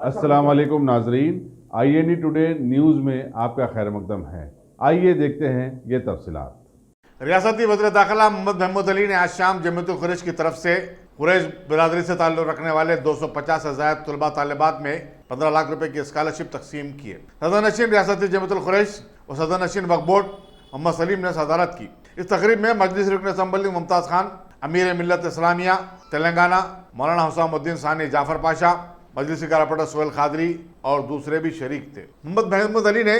अस्सलाम वालेकुम नाजरीन, INE टुडे न्यूज़ में आपका खैर मकदम है। आइए देखते हैं ये तफसीलात। रियासती वज़ीर दाखिला मोहम्मद महमूद अली ने आज शाम जमीयतुल कुरैश की तरफ से कुरैश बिरादरी से ताल्लुक़ रखने वाले 250 से ज़ायद तलबा तालिबात में 15 लाख रुपए की स्कॉलरशिप तकसीम की है। सदर नशीन रियासती जमीयतुल कुरैश और सदर नशीन वक्फ बोर्ड मोहम्मद सलीम ने सदारत की। इस तकरीब में मजलिस रुकन असम्बली मुमताज़ खान, अमीर मिल्लत इस्लामिया तेलंगाना मौलाना हुसैनुद्दीन सानी जाफर पाशा, मजलिसी कारपोरेटर सोहेल खादरी और दूसरे भी शरीक थे। मोहम्मद महमूद अली ने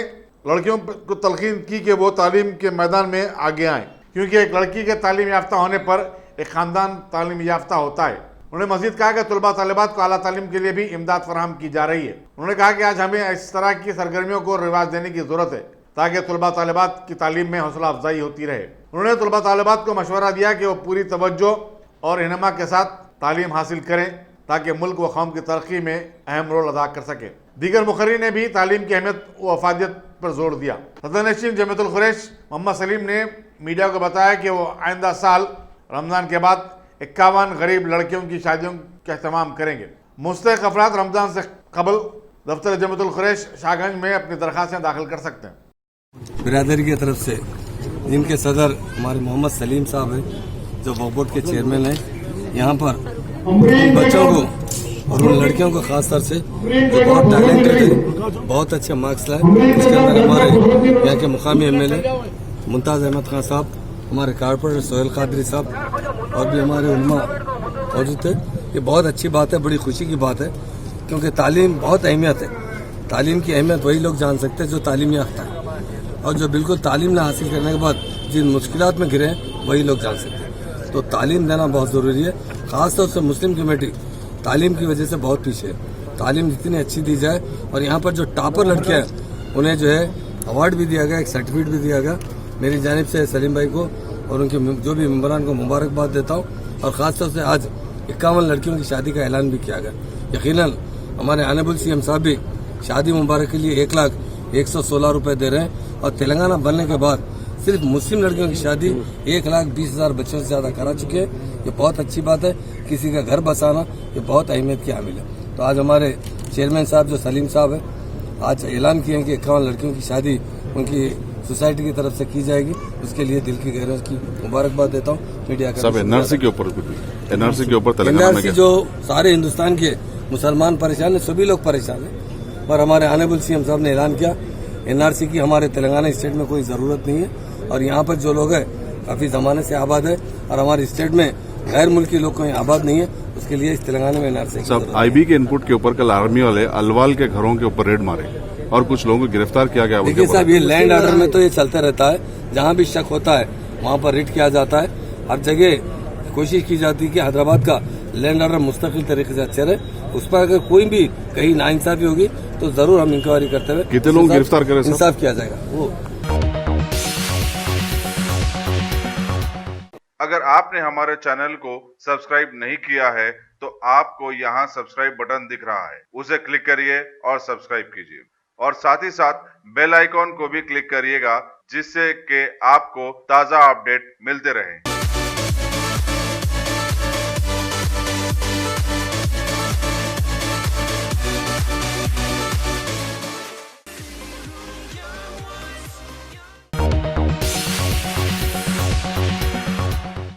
लड़कियों को तलकीन की कि वो तालीम के मैदान में आगे आएँ, क्योंकि एक लड़की के तालीम याफ्ता होने पर एक ख़ानदान तालीम याफ्ता होता है। उन्होंने मजीद कहा कि तलबा तालिबात को आला तालीम के लिए भी इमदाद फराहम की जा रही है। उन्होंने कहा कि आज हमें इस तरह की सरगर्मियों को रिवाज देने की ज़रूरत है ताकि तलबा तालिबात की तालीम में हौसला अफजाई होती रहे। उन्होंने तलबा तालिबात को मशवरा दिया कि वो पूरी तवज्जो और इनमा के साथ तालीम हासिल करें ताकि मुल्क व कौम की तरक्की में अहम रोल अदा कर सके। दीगर मुखर्री ने भी तालीम की अहमियत व अफादियत पर जोर दिया। सदर नशीन जमीयतुल कुरैश मोहम्मद सलीम ने मीडिया को बताया कि वो आइंदा साल रमज़ान के बाद 51 गरीब लड़कियों की शादियों का एहतमाम करेंगे। मुस्तहिक़ अफराद रमज़ान से कबल दफ्तर जमीयतुल कुरैश शाहगंज में अपनी दरख्वास्तें दाखिल कर सकते हैं। बिरादरी की तरफ से जिनके सदर हमारे मोहम्मद सलीम साहब हैं, जो वक्फ बोर्ड के चेयरमैन हैं, यहाँ पर उन बच्चों को और उन लड़कियों को खास तौर से जो बहुत टैलेंटेड है, बहुत अच्छे मार्क्स लाए, इसके अंदर हमारे यहाँ के मुकामी MLA मुमताज़ अहमद खान साहब, हमारे कारपोरेटर सोहेल खादरी साहब और भी हमारे उलमा मौजूद थे। ये बहुत अच्छी बात है, बड़ी खुशी की बात है, क्योंकि तालीम बहुत अहमियत है। तालीम की अहमियत वही लोग जान सकते हैं जो तालीम याफ्ता है, और जो बिल्कुल तालीम ना हासिल करने के बाद जिन मुश्किलात में घिरे हैं वही लोग जान सकते हैं। तो तालीम देना बहुत ज़रूरी है। खासतौर से मुस्लिम कमेटी तालीम की वजह से बहुत पीछे है। तालीम जितनी अच्छी दी जाए, और यहाँ पर जो टॉपर लड़कियाँ हैं उन्हें जो है अवार्ड भी दिया गया, एक सर्टिफिकेट भी दिया गया। मेरी जानिब से सलीम भाई को और उनके जो भी मेम्बरान को मुबारकबाद देता हूँ। और ख़ासतौर से आज 51 लड़कियों की शादी का ऐलान भी किया गया। यकीनन हमारे ऑनरेबल CM साहब भी शादी मुबारक के लिए 1,116 रुपये दे रहे हैं, और तेलंगाना बनने के बाद सिर्फ मुस्लिम लड़कियों की शादी 1,20,000 बच्चों से ज़्यादा करा चुके हैं। ये बहुत अच्छी बात है। किसी का घर बसाना ये बहुत अहमियत की हामिल है। तो आज हमारे चेयरमैन साहब जो सलीम साहब है, आज ऐलान किए हैं कि 51 लड़कियों की शादी उनकी सोसाइटी की तरफ से की जाएगी। उसके लिए दिल की गहराई की मुबारकबाद देता हूँ। मीडिया का NRC के ऊपर तेलंगाना में जो सारे हिंदुस्तान के मुसलमान परेशान है, सभी लोग परेशान है, पर हमारे ऑनरेबल CM साहब ने ऐलान किया NRC की हमारे तेलंगाना स्टेट में कोई ज़रूरत नहीं है। और यहाँ पर जो लोग हैं काफ़ी ज़माने से आबाद है, और हमारे स्टेट में गैर मुल्की लोग कोई आबाद नहीं है, उसके लिए इस तेलंगाना में NRC सब IB के इनपुट के ऊपर कल आर्मी वाले अलवाल के घरों के ऊपर रेड मारे और कुछ लोगों को गिरफ्तार किया गया। देखिए साहब, ये लैंड ऑर्डर में तो ये चलता रहता है, जहाँ भी शक होता है वहाँ पर रेड किया जाता है। हर जगह कोशिश की जाती है कि हैदराबाद का लैंड ऑर्डर मुस्तकिल तरीके से अच्छा रहे। उस पर अगर कोई भी कहीं नाइंसाफी होगी तो जरूर हम इंक्वायरी करते हुए कितने लोग गिरफ्तार करें, इंसाफ किया जाएगा। वो अगर आपने हमारे चैनल को सब्सक्राइब नहीं किया है तो आपको यहाँ सब्सक्राइब बटन दिख रहा है, उसे क्लिक करिए और सब्सक्राइब कीजिए, और साथ ही साथ बेल आइकॉन को भी क्लिक करिएगा, जिससे कि आपको ताज़ा अपडेट मिलते रहें।